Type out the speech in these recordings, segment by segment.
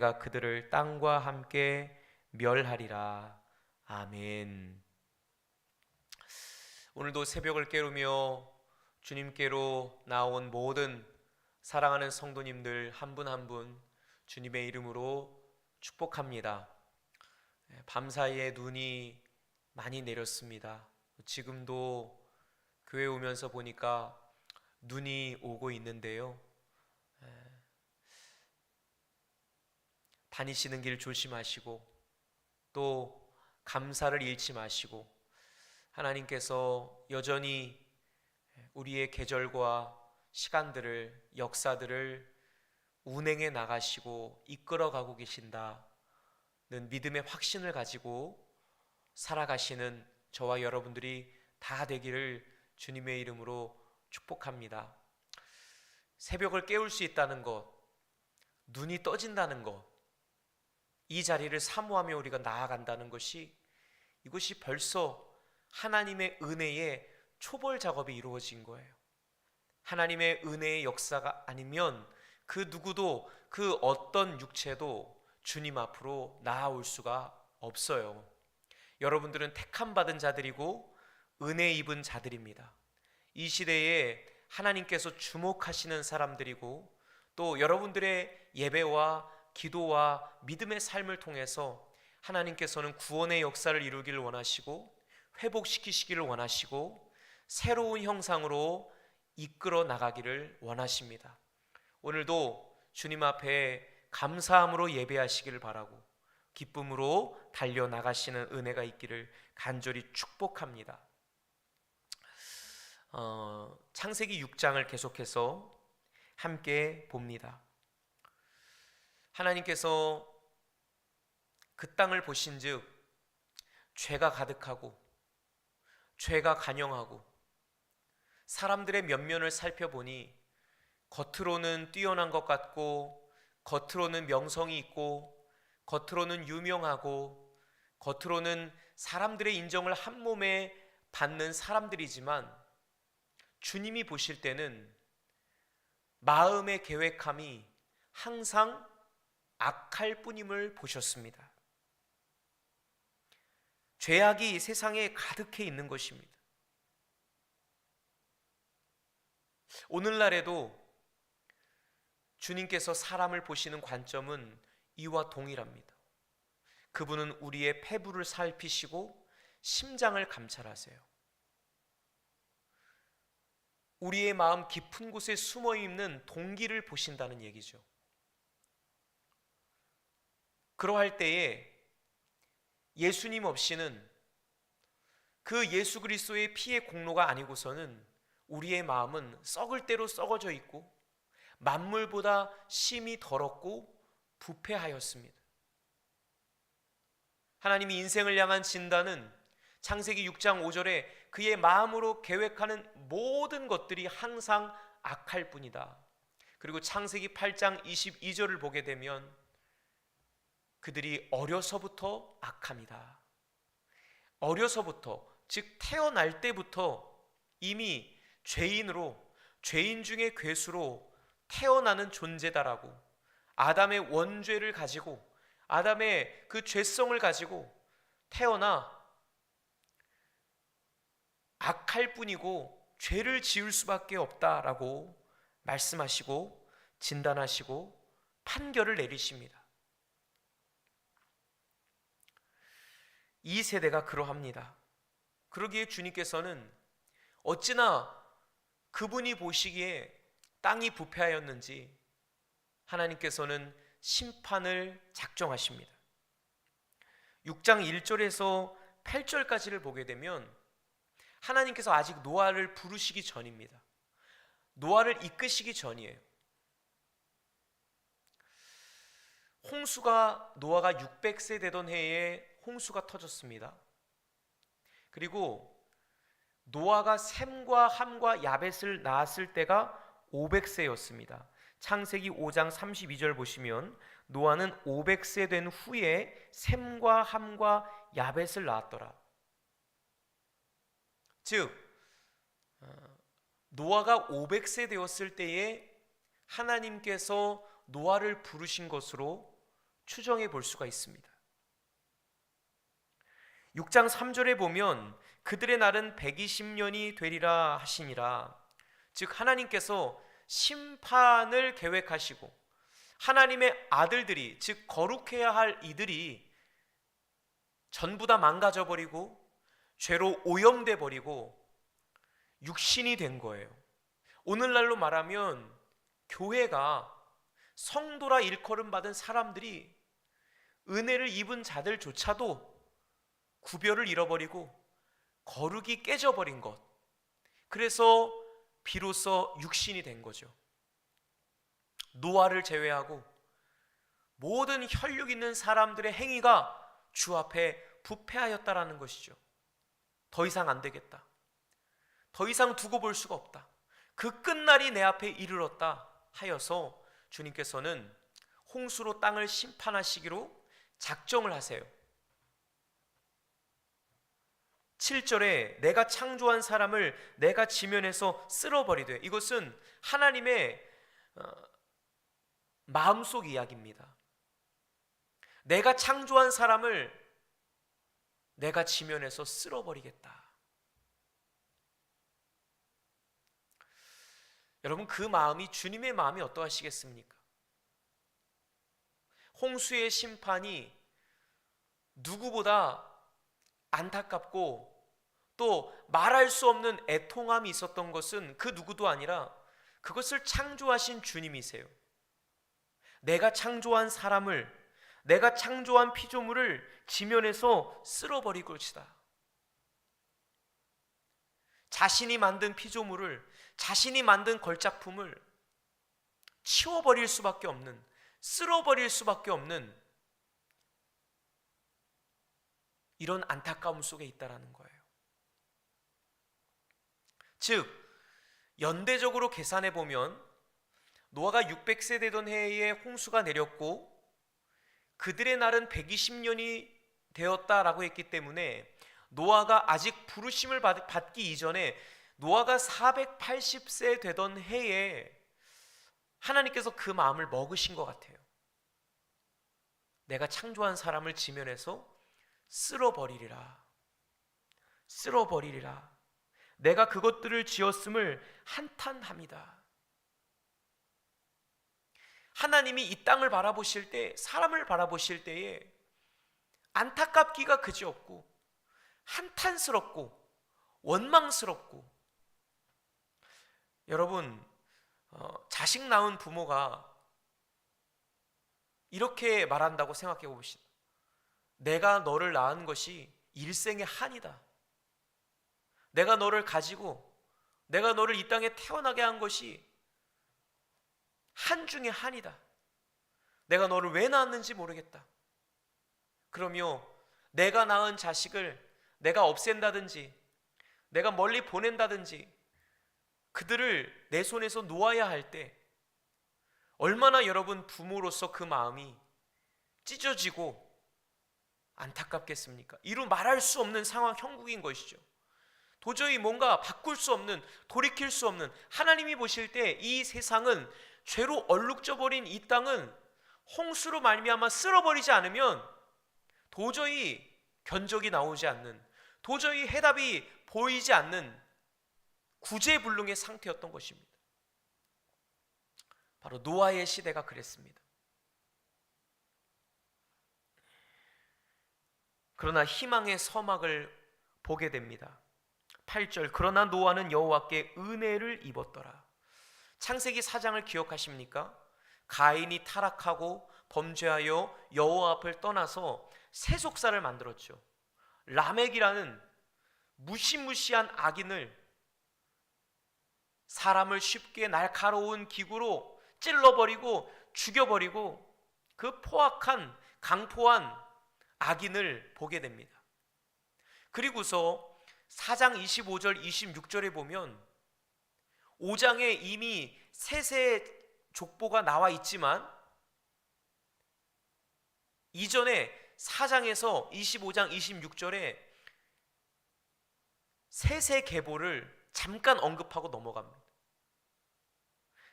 가 그들을 땅과 함께 멸하리라. 아멘. 오늘도 새벽을 깨우며 주님께로 나온 모든 사랑하는 성도님들 한 분 한 분 주님의 이름으로 축복합니다. 밤사이에 눈이 많이 내렸습니다. 지금도 교회 오면서 보니까 눈이 오고 있는데요. 다니시는 길 조심하시고 또 감사를 잃지 마시고 하나님께서 여전히 우리의 계절과 시간들을, 역사들을 운행해 나가시고 이끌어가고 계신다는 믿음의 확신을 가지고 살아가시는 저와 여러분들이 다 되기를 주님의 이름으로 축복합니다. 새벽을 깨울 수 있다는 것, 눈이 떠진다는 것, 이 자리를 사모하며 우리가 나아간다는 것이, 이것이 벌써 하나님의 은혜의 초벌 작업이 이루어진 거예요. 하나님의 은혜의 역사가 아니면 그 누구도, 그 어떤 육체도 주님 앞으로 나아올 수가 없어요. 여러분들은 택함 받은 자들이고 은혜 입은 자들입니다. 이 시대에 하나님께서 주목하시는 사람들이고, 또 여러분들의 예배와 기도와 믿음의 삶을 통해서 하나님께서는 구원의 역사를 이루기를 원하시고 회복시키시기를 원하시고 새로운 형상으로 이끌어 나가기를 원하십니다. 오늘도 주님 앞에 감사함으로 예배하시기를 바라고 기쁨으로 달려나가시는 은혜가 있기를 간절히 축복합니다. 창세기 6장을 계속해서 함께 봅니다. 하나님께서 그 땅을 보신즉 죄가 가득하고 죄가 간영하고, 사람들의 면면을 살펴보니 겉으로는 뛰어난 것 같고 겉으로는 명성이 있고 겉으로는 유명하고 겉으로는 사람들의 인정을 한 몸에 받는 사람들이지만, 주님이 보실 때는 마음의 계획함이 항상 악할 뿐임을 보셨습니다. 죄악이 세상에 가득해 있는 것입니다. 오늘날에도 주님께서 사람을 보시는 관점은 이와 동일합니다. 그분은 우리의 폐부를 살피시고 심장을 감찰하세요. 우리의 마음 깊은 곳에 숨어 있는 동기를 보신다는 얘기죠. 그러할 때에 예수님 없이는, 그 예수 그리스도의 피의 공로가 아니고서는 우리의 마음은 썩을 대로 썩어져 있고 만물보다 심히 더럽고 부패하였습니다. 하나님이 인생을 향한 진단은 창세기 6장 5절에 그의 마음으로 계획하는 모든 것들이 항상 악할 뿐이다. 그리고 창세기 8장 22절을 보게 되면 그들이 어려서부터 악합니다. 어려서부터, 즉 태어날 때부터 이미 죄인으로, 죄인 중에 괴수로 태어나는 존재다라고, 아담의 원죄를 가지고, 아담의 그 죄성을 가지고 태어나 악할 뿐이고 죄를 지을 수밖에 없다라고 말씀하시고 진단하시고 판결을 내리십니다. 이 세대가 그러합니다. 그러기에 주님께서는 어찌나 그분이 보시기에 땅이 부패하였는지 하나님께서는 심판을 작정하십니다. 6장 1절에서 8절까지를 보게 되면 하나님께서 아직 노아를 부르시기 전입니다. 노아를 이끄시기 전이에요. 노아가 600세 되던 해에 홍수가 터졌습니다. 그리고 노아가 셈과 함과 야벳을 낳았을 때가 500세였습니다. 창세기 5장 32절 보시면 노아는 500세 된 후에 셈과 함과 야벳을 낳았더라. 즉 노아가 500세 되었을 때에 하나님께서 노아를 부르신 것으로 추정해 볼 수가 있습니다. 6장 3절에 보면 그들의 날은 120년이 되리라 하시니라. 즉 하나님께서 심판을 계획하시고 하나님의 아들들이, 즉 거룩해야 할 이들이 전부 다 망가져 버리고 죄로 오염돼 버리고 육신이 된 거예요. 오늘날로 말하면 교회가, 성도라 일컬음 받은 사람들이, 은혜를 입은 자들조차도 구별을 잃어버리고 거룩이 깨져버린 것, 그래서 비로소 육신이 된 거죠. 노아를 제외하고 모든 혈육 있는 사람들의 행위가 주 앞에 부패하였다라는 것이죠. 더 이상 안 되겠다, 더 이상 두고 볼 수가 없다, 그 끝날이 내 앞에 이르렀다 하여서 주님께서는 홍수로 땅을 심판하시기로 작정을 하세요. 7절에 내가 창조한 사람을 내가 지면에서 쓸어버리되, 이것은 하나님의 마음속 이야기입니다. 내가 창조한 사람을 내가 지면에서 쓸어버리겠다. 여러분, 그 마음이, 주님의 마음이 어떠하시겠습니까? 홍수의 심판이 누구보다 안타깝고 또 말할 수 없는 애통함이 있었던 것은 그 누구도 아니라 그것을 창조하신 주님이세요. 내가 창조한 사람을, 내가 창조한 피조물을 지면에서 쓸어버리고 치다. 자신이 만든 피조물을, 자신이 만든 걸작품을 치워버릴 수밖에 없는, 쓸어버릴 수밖에 없는 이런 안타까움 속에 있다라는 거예요. 즉 연대적으로 계산해 보면 노아가 600세 되던 해에 홍수가 내렸고 그들의 날은 120년이 되었다라고 했기 때문에 노아가 아직 부르심을 받기 이전에 노아가 480세 되던 해에 하나님께서 그 마음을 먹으신 것 같아요. 내가 창조한 사람을 지면에서 쓸어버리리라. 쓸어버리리라. 내가 그것들을 지었음을 한탄합니다. 하나님이 이 땅을 바라보실 때, 사람을 바라보실 때에 안타깝기가 그지없고 한탄스럽고 원망스럽고, 여러분 자식 낳은 부모가 이렇게 말한다고 생각해 봅시다. 내가 너를 낳은 것이 일생의 한이다. 내가 너를 가지고 내가 너를 이 땅에 태어나게 한 것이 한 중에 한이다. 내가 너를 왜 낳았는지 모르겠다. 그러며 내가 낳은 자식을 내가 없앤다든지 내가 멀리 보낸다든지 그들을 내 손에서 놓아야 할 때 얼마나 여러분 부모로서 그 마음이 찢어지고 안타깝겠습니까? 이루 말할 수 없는 상황, 형국인 것이죠. 도저히 뭔가 바꿀 수 없는, 돌이킬 수 없는, 하나님이 보실 때 이 세상은 죄로 얼룩져 버린 이 땅은 홍수로 말미암아 쓸어버리지 않으면 도저히 견적이 나오지 않는, 도저히 해답이 보이지 않는 구제불능의 상태였던 것입니다. 바로 노아의 시대가 그랬습니다. 그러나 희망의 서막을 보게 됩니다. 8절, 그러나 노아는 여호와께 은혜를 입었더라. 창세기 4장을 기억하십니까? 가인이 타락하고 범죄하여 여호와 앞을 떠나서 세속사를 만들었죠. 라멕이라는 무시무시한 악인을 사람을 쉽게 날카로운 기구로 찔러버리고 죽여버리고 그 포악한 강포한 악인을 보게 됩니다. 그리고서 4장 25절 26절에 보면 5장에 이미 셋의 족보가 나와 있지만 이전에 4장에서 25장 26절에 셋의 계보를 잠깐 언급하고 넘어갑니다.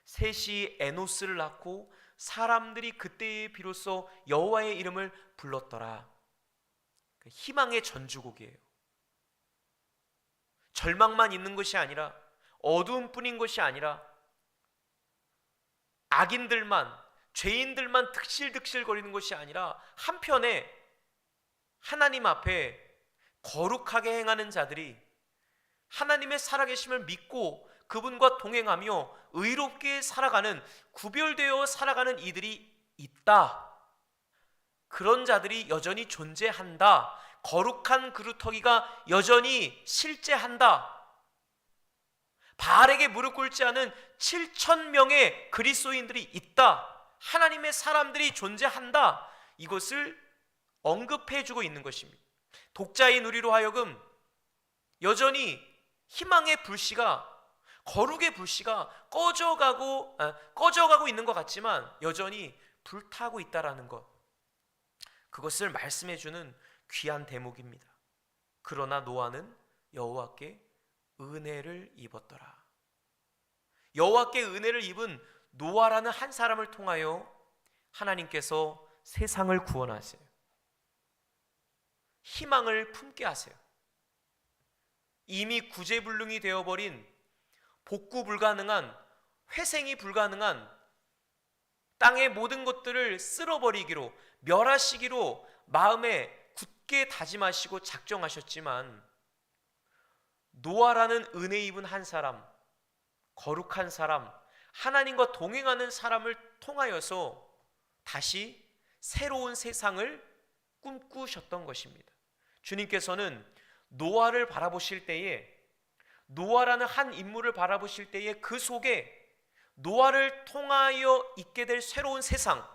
셋이 에노스를 낳고 사람들이 그때에 비로소 여호와의 이름을 불렀더라. 희망의 전주곡이에요. 절망만 있는 것이 아니라, 어두움뿐인 것이 아니라, 악인들만, 죄인들만 득실득실거리는 것이 아니라, 한편에 하나님 앞에 거룩하게 행하는 자들이, 하나님의 살아계심을 믿고 그분과 동행하며 의롭게 살아가는, 구별되어 살아가는 이들이 있다. 그런 자들이 여전히 존재한다. 거룩한 그루터기가 여전히 실제한다. 바알에게 무릎 꿇지 않은 7,000명의 그리스도인들이 있다. 하나님의 사람들이 존재한다. 이것을 언급해주고 있는 것입니다. 독자인 우리로 하여금 여전히 희망의 불씨가, 거룩의 불씨가 꺼져가고 있는 것 같지만 여전히 불타고 있다라는 것, 그것을 말씀해주는 귀한 대목입니다. 그러나 노아는 여호와께 은혜를 입었더라. 여호와께 은혜를 입은 노아라는 한 사람을 통하여 하나님께서 세상을 구원하세요. 희망을 품게 하세요. 이미 구제불능이 되어버린, 복구 불가능한, 회생이 불가능한 땅의 모든 것들을 쓸어버리기로, 멸하시기로 마음에 굳게 다짐하시고 작정하셨지만, 노아라는 은혜 입은 한 사람, 거룩한 사람, 하나님과 동행하는 사람을 통하여서 다시 새로운 세상을 꿈꾸셨던 것입니다. 주님께서는 노아를 바라보실 때에, 노아라는 한 인물을 바라보실 때에 그 속에 노아를 통하여 있게 될 새로운 세상,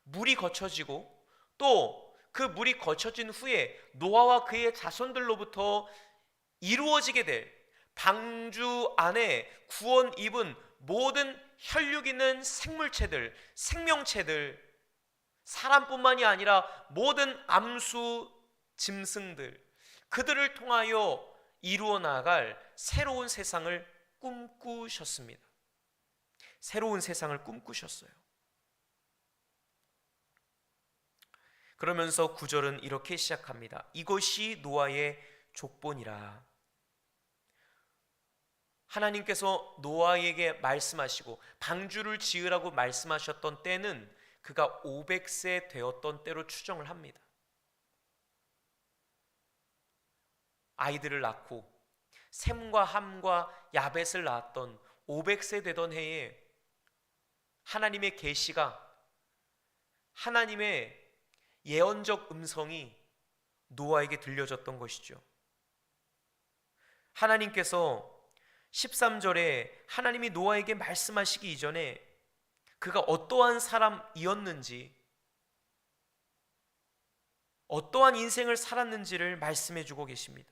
물이 거쳐지고 또 그 물이 거쳐진 후에 노아와 그의 자손들로부터 이루어지게 될 방주 안에 구원 입은 모든 혈육 있는 생물체들, 생명체들, 사람뿐만이 아니라 모든 암수, 짐승들, 그들을 통하여 이루어 나갈 새로운 세상을 꿈꾸셨습니다. 새로운 세상을 꿈꾸셨어요. 그러면서 9절은 이렇게 시작합니다. 이것이 노아의 족본이라. 하나님께서 노아에게 말씀하시고 방주를 지으라고 말씀하셨던 때는 그가 500세 되었던 때로 추정을 합니다. 아이들을 낳고 셈과 함과 야벳을 낳았던 500세 되던 해에 하나님의 계시가, 하나님의 예언적 음성이 노아에게 들려졌던 것이죠. 하나님께서 13절에 하나님이 노아에게 말씀하시기 이전에 그가 어떠한 사람이었는지, 어떠한 인생을 살았는지를 말씀해 주고 계십니다.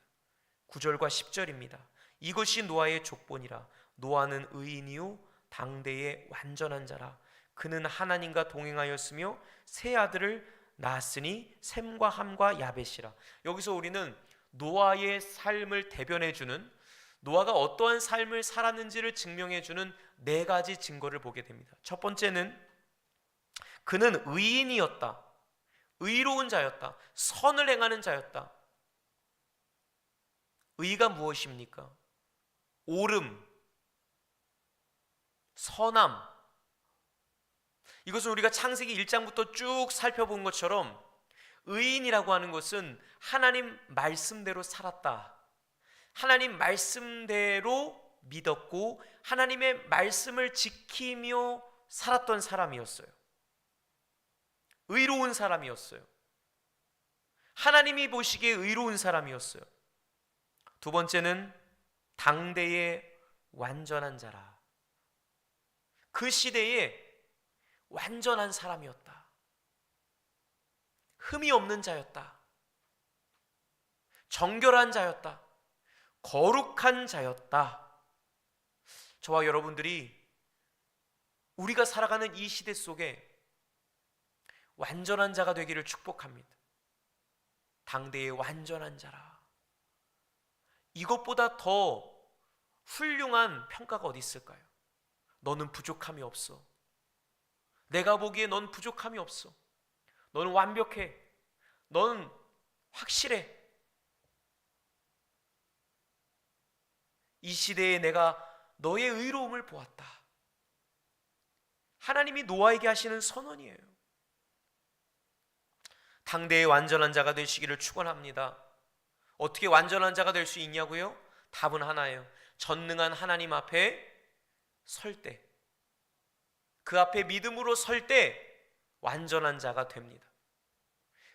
9절과 10절입니다. 이것이 노아의 족본이라. 노아는 의인이요 당대의 완전한 자라. 그는 하나님과 동행하였으며 세 아들을 낳았으니 셈과 함과 야벳이라. 여기서 우리는 노아의 삶을 대변해주는, 노아가 어떠한 삶을 살았는지를 증명해주는 네 가지 증거를 보게 됩니다. 첫 번째는 그는 의인이었다. 의로운 자였다. 선을 행하는 자였다. 의가 무엇입니까? 옳음, 선함. 이것은 우리가 창세기 1장부터 쭉 살펴본 것처럼 의인이라고 하는 것은 하나님 말씀대로 살았다. 하나님 말씀대로 믿었고 하나님의 말씀을 지키며 살았던 사람이었어요. 의로운 사람이었어요. 하나님이 보시기에 의로운 사람이었어요. 두 번째는 당대의 완전한 자라. 그 시대에 완전한 사람이었다. 흠이 없는 자였다. 정결한 자였다. 거룩한 자였다. 저와 여러분들이 우리가 살아가는 이 시대 속에 완전한 자가 되기를 축복합니다. 당대의 완전한 자라. 이것보다 더 훌륭한 평가가 어디 있을까요? 너는 부족함이 없어. 내가 보기에 넌 부족함이 없어. 너는 완벽해. 너는 확실해. 이 시대에 내가 너의 의로움을 보았다. 하나님이 노아에게 하시는 선언이에요. 당대의 완전한 자가 되시기를 축원합니다. 어떻게 완전한 자가 될 수 있냐고요? 답은 하나예요. 전능한 하나님 앞에 설 때, 그 앞에 믿음으로 설 때 완전한 자가 됩니다.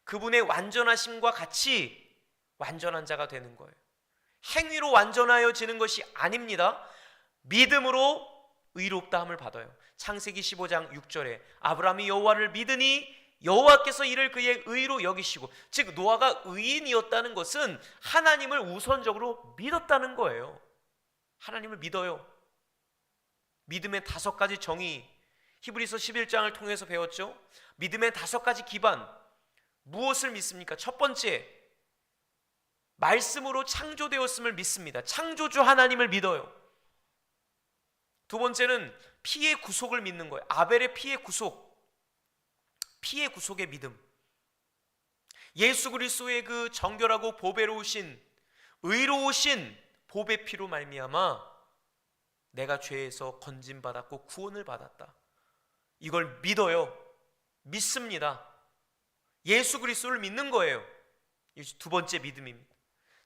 그분의 완전하심과 같이 완전한 자가 되는 거예요. 행위로 완전하여지는 것이 아닙니다. 믿음으로 의롭다함을 받아요. 창세기 15장 6절에 아브라함이 여호와를 믿으니 여호와께서 이를 그의 의로 여기시고, 즉 노아가 의인이었다는 것은 하나님을 우선적으로 믿었다는 거예요. 하나님을 믿어요. 믿음의 5가지 정의, 히브리서 11장을 통해서 배웠죠. 믿음의 5가지 기반, 무엇을 믿습니까? 첫 번째, 말씀으로 창조되었음을 믿습니다. 창조주 하나님을 믿어요. 두 번째는 피의 구속을 믿는 거예요. 아벨의 피의 구속, 피의 구속의 믿음. 예수 그리스도의 그 정결하고 보배로우신, 의로우신 보배 피로 말미암아 내가 죄에서 건짐받았고 구원을 받았다. 이걸 믿어요. 믿습니다. 예수 그리스도를 믿는 거예요. 이 두 번째 믿음입니다.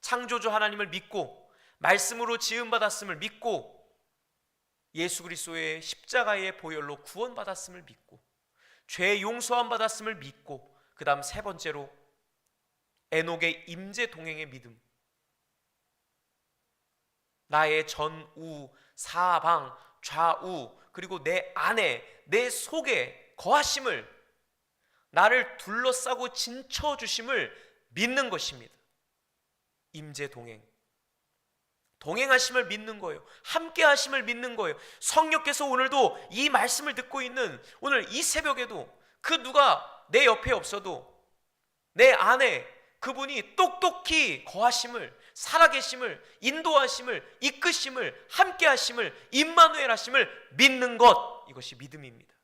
창조주 하나님을 믿고 말씀으로 지음받았음을 믿고 예수 그리스도의 십자가의 보혈로 구원받았음을 믿고 죄 용서함 받았음을 믿고, 그 다음 세 번째로 에녹의 임재 동행의 믿음. 나의 전우, 사방, 좌우, 그리고 내 안에, 내 속에 거하심을, 나를 둘러싸고 진쳐주심을 믿는 것입니다. 임재 동행, 동행하심을 믿는 거예요. 함께 하심을 믿는 거예요. 성령께서 오늘도 이 말씀을 듣고 있는 오늘 이 새벽에도 그 누가 내 옆에 없어도 내 안에 그분이 똑똑히 거하심을, 살아계심을, 인도하심을, 이끄심을, 함께 하심을, 임마누엘 하심을 믿는 것, 이것이 믿음입니다.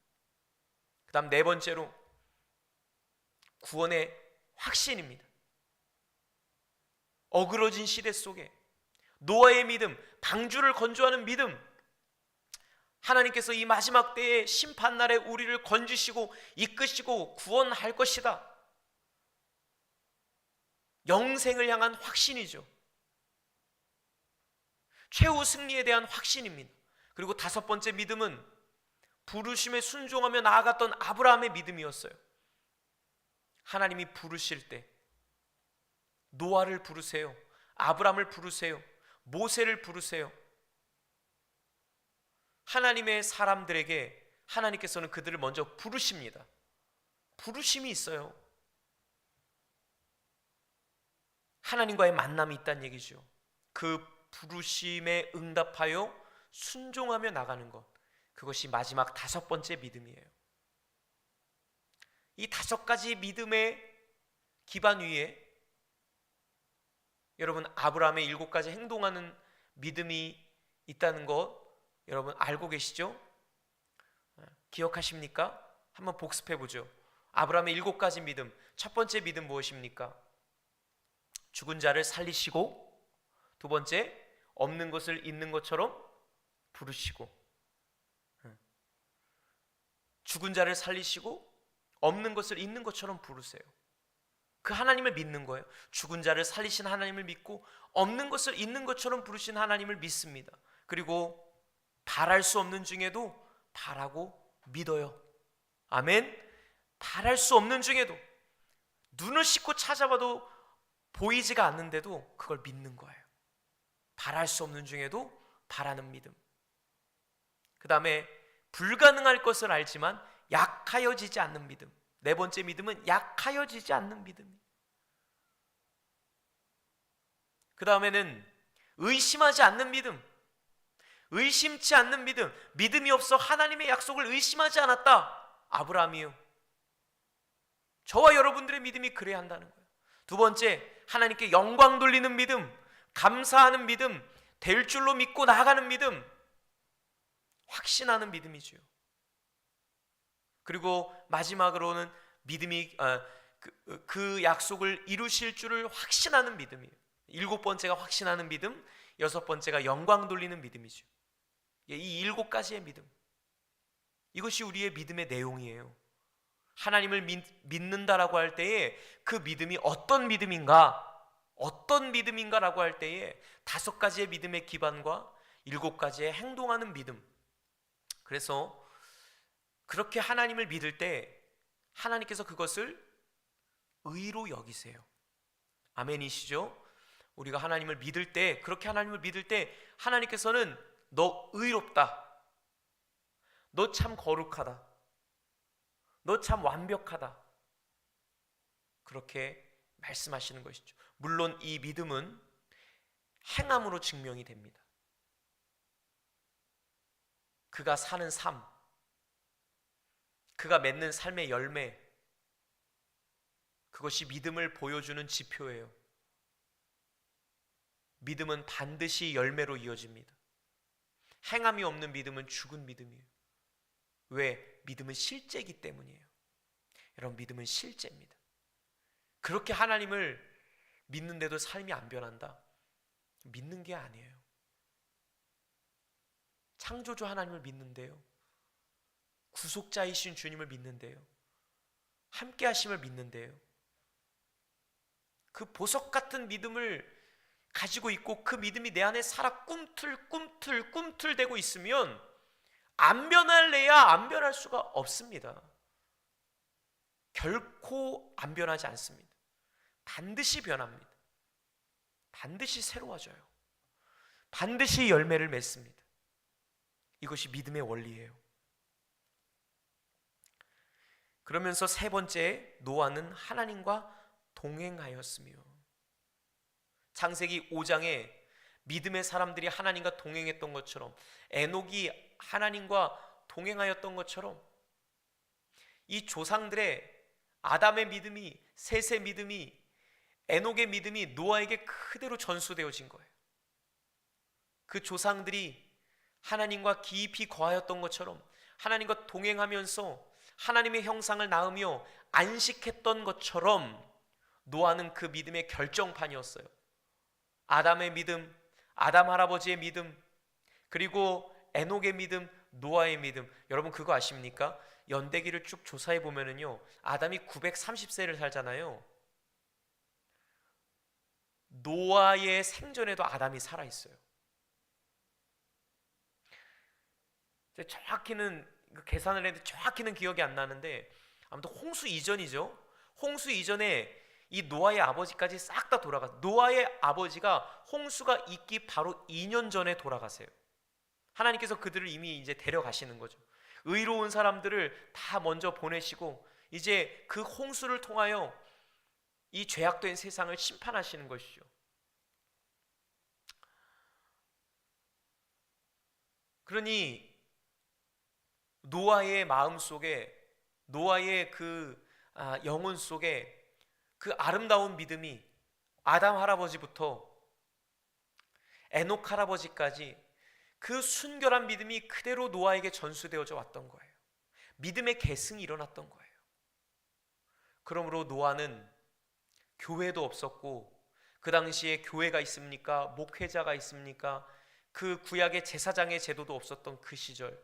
그 다음 네 번째로 구원의 확신입니다. 어그러진 시대 속에 노아의 믿음, 방주를 건조하는 믿음, 하나님께서 이 마지막 때의 심판날에 우리를 건지시고 이끄시고 구원할 것이다. 영생을 향한 확신이죠. 최후 승리에 대한 확신입니다. 그리고 5번째 믿음은 부르심에 순종하며 나아갔던 아브라함의 믿음이었어요. 하나님이 부르실 때 노아를 부르세요, 아브라함을 부르세요, 모세를 부르세요. 하나님의 사람들에게 하나님께서는 그들을 먼저 부르십니다. 부르심이 있어요. 하나님과의 만남이 있다는 얘기죠. 그 부르심에 응답하여 순종하며 나가는 것, 그것이 마지막 5번째 믿음이에요. 이 5가지 믿음의 기반 위에 여러분 아브라함의 7가지 행동하는 믿음이 있다는 것 여러분 알고 계시죠? 기억하십니까? 한번 복습해 보죠. 아브라함의 7가지 믿음, 첫 번째 믿음 무엇입니까? 죽은 자를 살리시고, 두 번째 없는 것을 있는 것처럼 부르시고, 죽은 자를 살리시고 없는 것을 있는 것처럼 부르세요. 그 하나님을 믿는 거예요. 죽은 자를 살리신 하나님을 믿고 없는 것을 있는 것처럼 부르신 하나님을 믿습니다. 그리고 바랄 수 없는 중에도 바라고 믿어요. 아멘. 바랄 수 없는 중에도, 눈을 씻고 찾아봐도 보이지가 않는데도 그걸 믿는 거예요. 바랄 수 없는 중에도 바라는 믿음. 그 다음에 불가능할 것을 알지만 약하여지지 않는 믿음. 네 번째 믿음은 약하여지지 않는 믿음. 그 다음에는 의심하지 않는 믿음. 의심치 않는 믿음. 믿음이 없어 하나님의 약속을 의심하지 않았다. 아브라함이요. 저와 여러분들의 믿음이 그래야 한다는 거예요. 두 번째, 하나님께 영광 돌리는 믿음, 감사하는 믿음, 될 줄로 믿고 나아가는 믿음, 확신하는 믿음이죠. 그리고 마지막으로는 믿음이 그 약속을 이루실 줄을 확신하는 믿음이에요. 7번째가 확신하는 믿음, 6번째가 영광 돌리는 믿음이죠. 이 7가지의 믿음, 이것이 우리의 믿음의 내용이에요. 하나님을 믿는다라고 할 때에 그 믿음이 어떤 믿음인가라고 할 때에 5가지의 믿음의 기반과 7가지의 행동하는 믿음. 그래서 그렇게 하나님을 믿을 때 하나님께서 그것을 의로 여기세요. 아멘이시죠? 우리가 하나님을 믿을 때, 그렇게 하나님을 믿을 때 하나님께서는 너 의롭다, 너 참 거룩하다, 너 참 완벽하다, 그렇게 말씀하시는 것이죠. 물론 이 믿음은 행함으로 증명이 됩니다. 그가 사는 삶, 그가 맺는 삶의 열매, 그것이 믿음을 보여주는 지표예요. 믿음은 반드시 열매로 이어집니다. 행함이 없는 믿음은 죽은 믿음이에요. 왜? 믿음은 실제이기 때문이에요. 여러분, 믿음은 실제입니다. 그렇게 하나님을 믿는데도 삶이 안 변한다? 믿는 게 아니에요. 창조주 하나님을 믿는데요, 구속자이신 주님을 믿는데요, 함께 하심을 믿는데요, 그 보석 같은 믿음을 가지고 있고 그 믿음이 내 안에 살아 꿈틀대고 있으면 안 변할래야 안 변할 수가 없습니다. 결코 안 변하지 않습니다. 반드시 변합니다. 반드시 새로워져요. 반드시 열매를 맺습니다. 이것이 믿음의 원리예요. 그러면서 3번째, 노아는 하나님과 동행하였으며. 창세기 5장에 믿음의 사람들이 하나님과 동행했던 것처럼, 에녹이 하나님과 동행하였던 것처럼, 이 조상들의 아담의 믿음이, 셋의 믿음이, 에녹의 믿음이 노아에게 그대로 전수되어진 거예요. 그 조상들이 하나님과 깊이 거하였던 것처럼 하나님과 동행하면서 하나님의 형상을 낳으며 안식했던 것처럼 노아는 그 믿음의 결정판이었어요. 아담의 믿음, 아담 할아버지의 믿음, 그리고 에녹의 믿음, 노아의 믿음. 여러분 그거 아십니까? 연대기를 쭉 조사해 보면은요, 아담이 930세를 살잖아요. 노아의 생전에도 아담이 살아 있어요. 정확히는 계산을 했는데 정확히는 기억이 안 나는데, 아무튼 홍수 이전이죠. 홍수 이전에 이 노아의 아버지까지 싹 다 돌아가서, 노아의 아버지가 홍수가 있기 바로 2년 전에 돌아가세요. 하나님께서 그들을 이미 이제 데려가시는 거죠. 의로운 사람들을 다 먼저 보내시고 이제 그 홍수를 통하여 이 죄악된 세상을 심판하시는 것이죠. 그러니 노아의 마음 속에, 노아의 그 영혼 속에 그 아름다운 믿음이 아담 할아버지부터 에녹 할아버지까지 그 순결한 믿음이 그대로 노아에게 전수되어져 왔던 거예요. 믿음의 계승이 일어났던 거예요. 그러므로 노아는 교회도 없었고, 그 당시에 교회가 있습니까? 목회자가 있습니까? 그 구약의 제사장의 제도도 없었던 그 시절,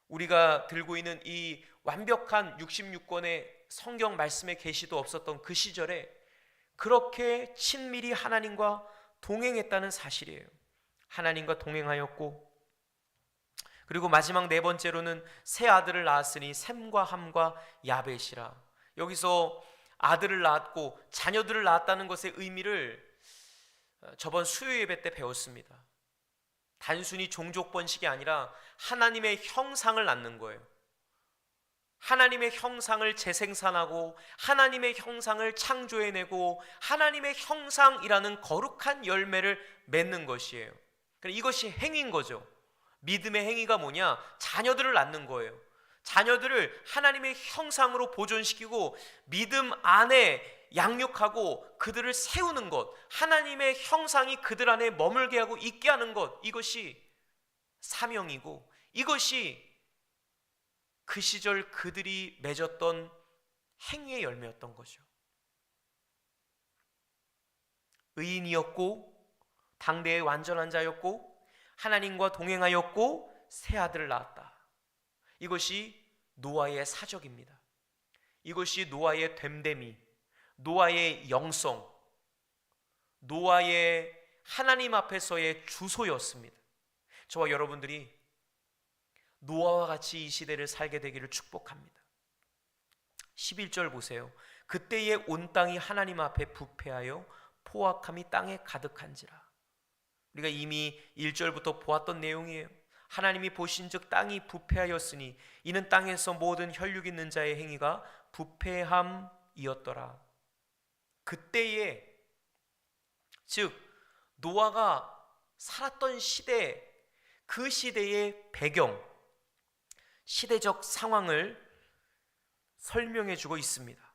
우리가 들고 있는 이 완벽한 66권의 성경 말씀의 계시도 없었던 그 시절에 그렇게 친밀히 하나님과 동행했다는 사실이에요. 하나님과 동행하였고, 그리고 마지막 4번째로는 새 아들을 낳았으니 셈과 함과 야벳이라. 여기서 아들을 낳았고 자녀들을 낳았다는 것의 의미를 저번 수요 예배 때 배웠습니다. 단순히 종족 번식이 아니라 하나님의 형상을 낳는 거예요. 하나님의 형상을 재생산하고 하나님의 형상을 창조해내고 하나님의 형상이라는 거룩한 열매를 맺는 것이에요. 그러니까 이것이 행위인 거죠. 믿음의 행위가 뭐냐? 자녀들을 낳는 거예요. 자녀들을 하나님의 형상으로 보존시키고 믿음 안에 양육하고 그들을 세우는 것, 하나님의 형상이 그들 안에 머물게 하고 있게 하는 것, 이것이 사명이고 이것이 그 시절 그들이 맺었던 행위의 열매였던 거죠. 의인이었고 당대의 완전한 자였고 하나님과 동행하였고 새 아들을 낳았다. 이것이 노아의 사적입니다. 이것이 노아의 됨됨이, 노아의 영성, 노아의 하나님 앞에서의 주소였습니다. 저와 여러분들이 노아와 같이 이 시대를 살게 되기를 축복합니다. 11절 보세요. 그때에 온 땅이 하나님 앞에 부패하여 포악함이 땅에 가득한지라. 우리가 이미 1절부터 보았던 내용이에요. 하나님이 보신즉 땅이 부패하였으니 이는 땅에서 모든 혈육 있는 자의 행위가 부패함이었더라. 그때에, 즉 노아가 살았던 시대, 그 시대의 배경, 시대적 상황을 설명해 주고 있습니다.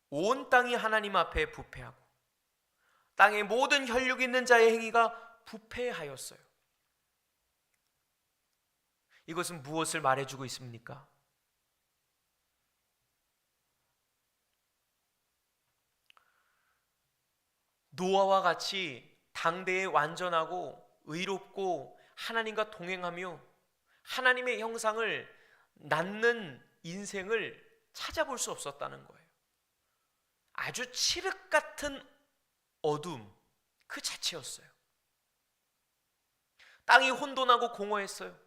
온 땅이 하나님 앞에 부패하고 땅의 모든 혈육 있는 자의 행위가 부패하였어요. 이것은 무엇을 말해주고 있습니까? 노아와 같이 당대에 완전하고 의롭고 하나님과 동행하며 하나님의 형상을 낳는 인생을 찾아볼 수 없었다는 거예요. 아주 칠흑 같은 어둠 그 자체였어요. 땅이 혼돈하고 공허했어요.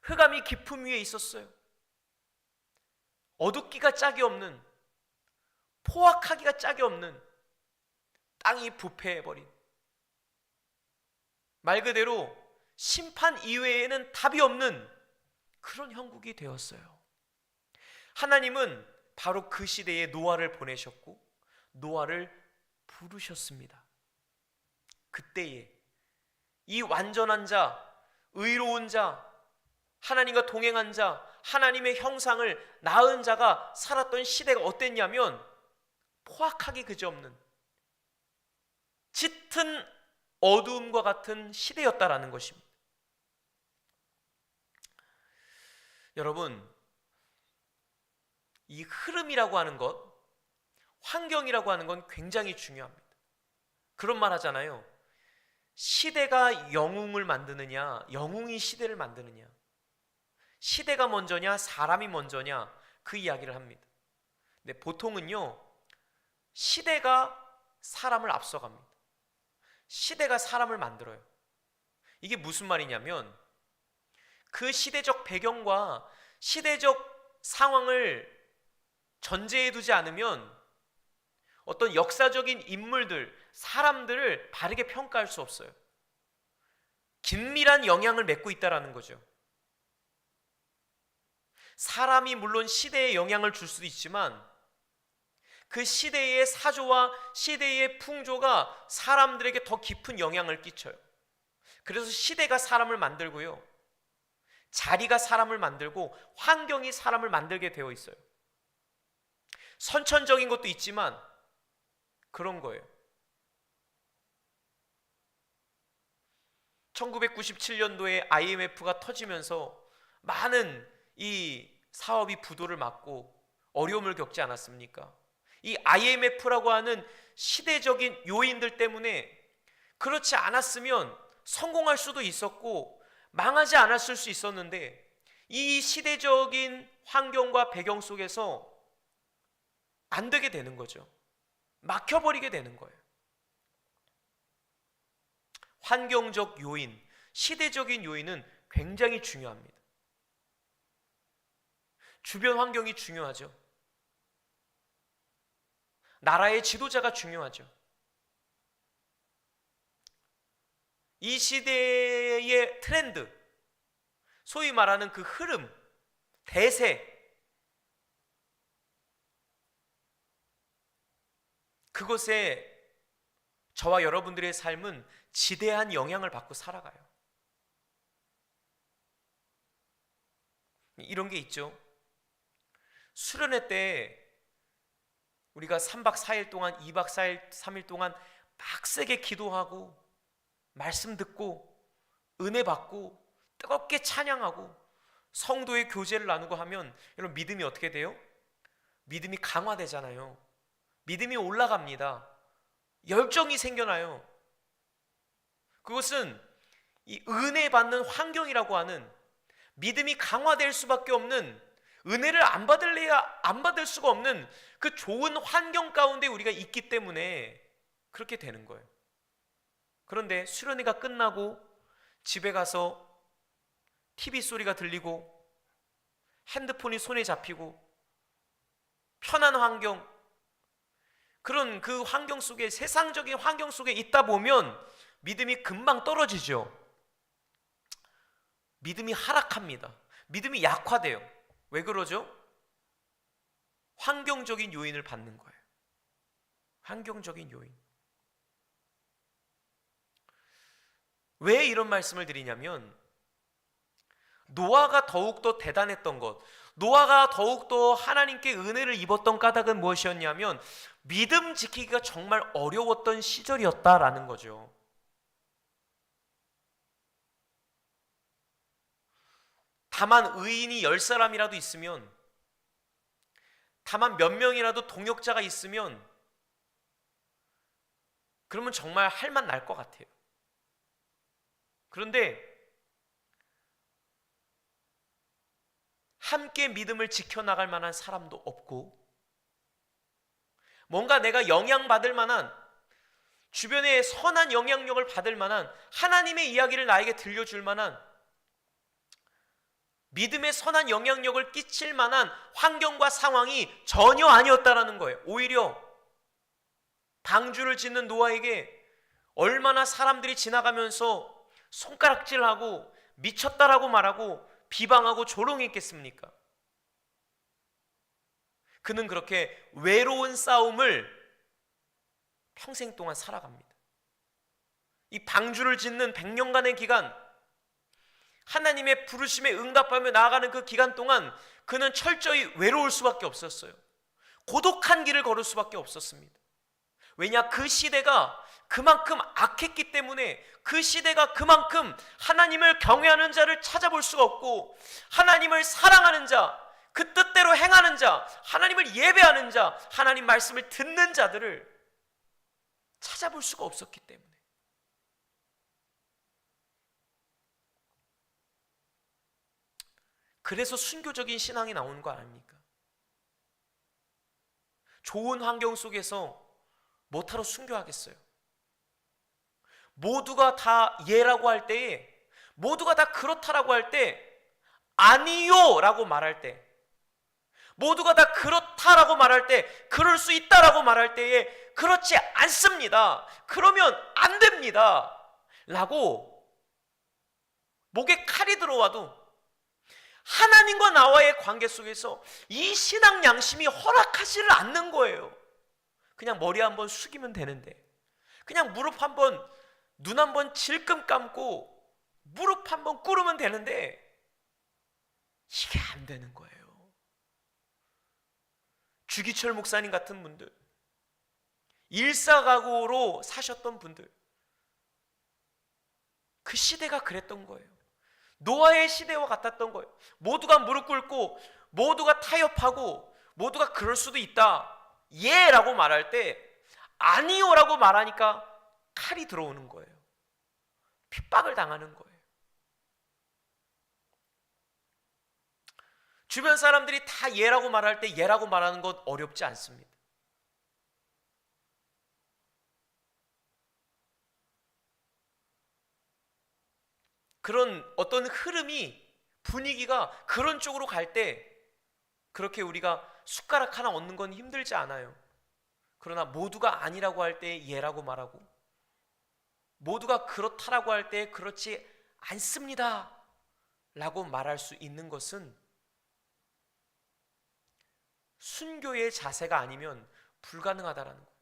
흑암이 깊음 위에 있었어요. 어둡기가 짝이 없는, 포악하기가 짝이 없는 땅이 부패해버린, 말 그대로 심판 이외에는 답이 없는 그런 형국이 되었어요. 하나님은 바로 그 시대에 노아를 보내셨고 노아를 부르셨습니다. 그때에 이 완전한 자, 의로운 자, 하나님과 동행한 자, 하나님의 형상을 낳은 자가 살았던 시대가 어땠냐면 포악하기 그지없는 짙은 어두움과 같은 시대였다라는 것입니다. 여러분, 이 흐름이라고 하는 것, 환경이라고 하는 건 굉장히 중요합니다. 그런 말 하잖아요. 시대가 영웅을 만드느냐, 영웅이 시대를 만드느냐, 시대가 먼저냐, 사람이 먼저냐, 그 이야기를 합니다. 근데 보통은요, 시대가 사람을 앞서갑니다. 시대가 사람을 만들어요. 이게 무슨 말이냐면 그 시대적 배경과 시대적 상황을 전제해 두지 않으면 어떤 역사적인 인물들, 사람들을 바르게 평가할 수 없어요. 긴밀한 영향을 맺고 있다는 거죠. 사람이 물론 시대에 영향을 줄 수도 있지만 그 시대의 사조와 시대의 풍조가 사람들에게 더 깊은 영향을 끼쳐요. 그래서 시대가 사람을 만들고요, 자리가 사람을 만들고 환경이 사람을 만들게 되어 있어요. 선천적인 것도 있지만 그런 거예요. 1997년도에 IMF가 터지면서 많은 이 사업이 부도를 맞고 어려움을 겪지 않았습니까? 이 IMF라고 하는 시대적인 요인들 때문에 그렇지 않았으면 성공할 수도 있었고 망하지 않았을 수 있었는데 이 시대적인 환경과 배경 속에서 안 되게 되는 거죠. 막혀버리게 되는 거예요. 환경적 요인, 시대적인 요인은 굉장히 중요합니다. 주변 환경이 중요하죠. 나라의 지도자가 중요하죠. 이 시대의 트렌드, 소위 말하는 그 흐름, 대세, 그것에 저와 여러분들의 삶은 지대한 영향을 받고 살아가요. 이런 게 있죠. 수련회 때 우리가 3박 4일 동안, 2박 4일, 3일 동안 빡세게 기도하고 말씀 듣고 은혜 받고 뜨겁게 찬양하고 성도의 교제를 나누고 하면 여러분 믿음이 어떻게 돼요? 믿음이 강화되잖아요. 믿음이 올라갑니다. 열정이 생겨나요. 그것은 이 은혜 받는 환경이라고 하는, 믿음이 강화될 수밖에 없는, 은혜를 안 받을 수가 없는 그 좋은 환경 가운데 우리가 있기 때문에 그렇게 되는 거예요. 그런데 수련회가 끝나고 집에 가서 TV 소리가 들리고 핸드폰이 손에 잡히고 편한 환경, 그런 그 환경 속에, 세상적인 환경 속에 있다 보면 믿음이 금방 떨어지죠. 믿음이 하락합니다. 믿음이 약화돼요. 왜 그러죠? 환경적인 요인을 받는 거예요. 환경적인 요인. 왜 이런 말씀을 드리냐면, 노아가 더욱더 대단했던 것, 노아가 더욱더 하나님께 은혜를 입었던 까닭은 무엇이었냐면 믿음 지키기가 정말 어려웠던 시절이었다라는 거죠. 다만 의인이 10사람이라도 있으면, 다만 몇 명이라도 동역자가 있으면 그러면 정말 할 맛 날 것 같아요. 그런데 함께 믿음을 지켜나갈 만한 사람도 없고, 뭔가 내가 영향받을 만한, 주변에 선한 영향력을 받을 만한, 하나님의 이야기를 나에게 들려줄 만한, 믿음의 선한 영향력을 끼칠 만한 환경과 상황이 전혀 아니었다라는 거예요. 오히려 방주를 짓는 노아에게 얼마나 사람들이 지나가면서 손가락질하고 미쳤다라고 말하고 비방하고 조롱했겠습니까? 그는 그렇게 외로운 싸움을 평생 동안 살아갑니다. 이 방주를 짓는 100년간의 기간, 하나님의 부르심에 응답하며 나아가는 그 기간 동안 그는 철저히 외로울 수밖에 없었어요. 고독한 길을 걸을 수밖에 없었습니다. 왜냐? 그 시대가 그만큼 악했기 때문에, 그 시대가 그만큼 하나님을 경외하는 자를 찾아볼 수가 없고, 하나님을 사랑하는 자, 그 뜻대로 행하는 자, 하나님을 예배하는 자, 하나님 말씀을 듣는 자들을 찾아볼 수가 없었기 때문에. 그래서 순교적인 신앙이 나오는 거 아닙니까? 좋은 환경 속에서 뭐하러 순교하겠어요? 모두가 다 예라고 할 때에, 모두가 다 그렇다라고 할 때, 아니요 라고 말할 때, 모두가 다 그렇다라고 말할 때, 그럴 수 있다라고 말할 때에 그렇지 않습니다, 그러면 안 됩니다 라고 목에 칼이 들어와도 하나님과 나와의 관계 속에서 이 신앙 양심이 허락하지를 않는 거예요. 그냥 머리 한번 숙이면 되는데, 그냥 무릎 한번, 눈 한번 질끔 감고 무릎 한번 꿇으면 되는데 이게 안 되는 거예요. 주기철 목사님 같은 분들, 일사각오로 사셨던 분들, 그 시대가 그랬던 거예요. 노아의 시대와 같았던 거예요. 모두가 무릎 꿇고, 모두가 타협하고, 모두가 그럴 수도 있다, 예 라고 말할 때 아니요 라고 말하니까 칼이 들어오는 거예요. 핍박을 당하는 거예요. 주변 사람들이 다 예라고 말할 때 예라고 말하는 것 어렵지 않습니다. 그런 어떤 흐름이, 분위기가 그런 쪽으로 갈 때 그렇게 우리가 숟가락 하나 얻는 건 힘들지 않아요. 그러나 모두가 아니라고 할 때 예라고 말하고, 모두가 그렇다라고 할 때 그렇지 않습니다 라고 말할 수 있는 것은 순교의 자세가 아니면 불가능하다라는 거예요.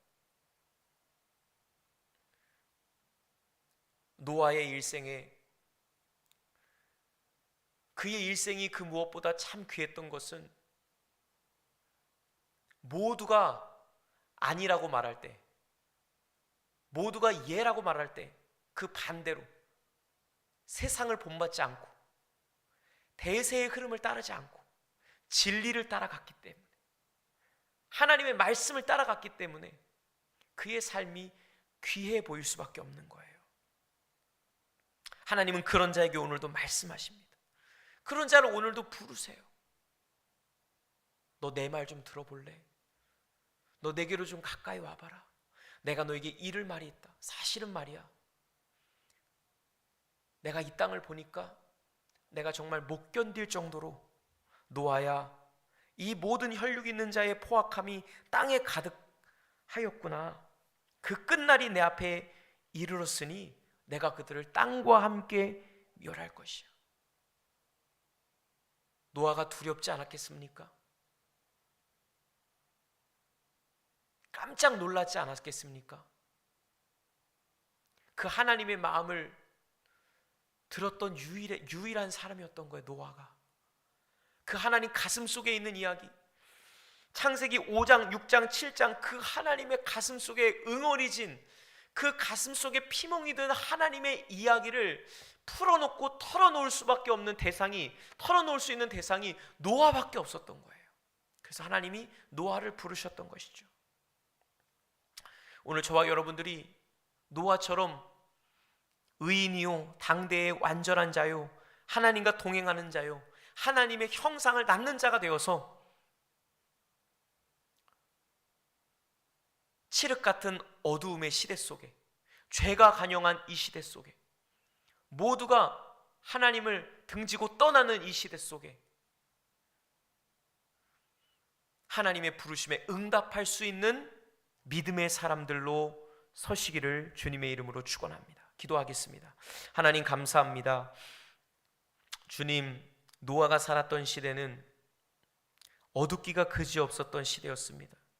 노아의 일생에, 그의 일생이 그 무엇보다 참 귀했던 것은 모두가 아니라고 말할 때, 모두가 예라고 말할 때 그 반대로 세상을 본받지 않고 대세의 흐름을 따르지 않고 진리를 따라갔기 때문에, 하나님의 말씀을 따라갔기 때문에 그의 삶이 귀해 보일 수밖에 없는 거예요. 하나님은 그런 자에게 오늘도 말씀하십니다. 그런 자를 오늘도 부르세요. 너 내 말 좀 들어볼래? 너 내게로 좀 가까이 와봐라. 내가 너에게 이를 말이 있다. 사실은 말이야, 내가 이 땅을 보니까 내가 정말 못 견딜 정도로, 노아야, 이 모든 혈육 있는 자의 포악함이 땅에 가득하였구나. 그 끝날이 내 앞에 이르렀으니 내가 그들을 땅과 함께 멸할 것이야. 노아가 두렵지 않았겠습니까? 깜짝 놀랐지 않았겠습니까? 그 하나님의 마음을 들었던 유일한 사람이었던 거예요, 노아가. 그 하나님 가슴 속에 있는 이야기, 창세기 5장, 6장, 7장, 그 하나님의 가슴 속에 응어리진, 그 가슴 속에 피멍이 든 하나님의 이야기를 풀어놓고 털어놓을 수밖에 없는 대상이, 털어놓을 수 있는 대상이 노아밖에 없었던 거예요. 그래서 하나님이 노아를 부르셨던 것이죠. 오늘 저와 여러분들이 노아처럼 의인이요, 당대의 완전한 자요, 하나님과 동행하는 자요, 하나님의 형상을 낳는 자가 되어서 칠흑 같은 어두움의 시대 속에, 죄가 간영한 이 시대 속에, 모두가 하나님을 등지고 떠나는 이 시대 속에 하나님의 부르심에 응답할 수 있는 믿음의 사람들로 서시기를 주님의 이름으로 축원합니다. 기도하겠습니다. 하나님 감사합니다. 주님, 노아가 살았던 시대는 어둡기가 그지없었던 시대였습니다.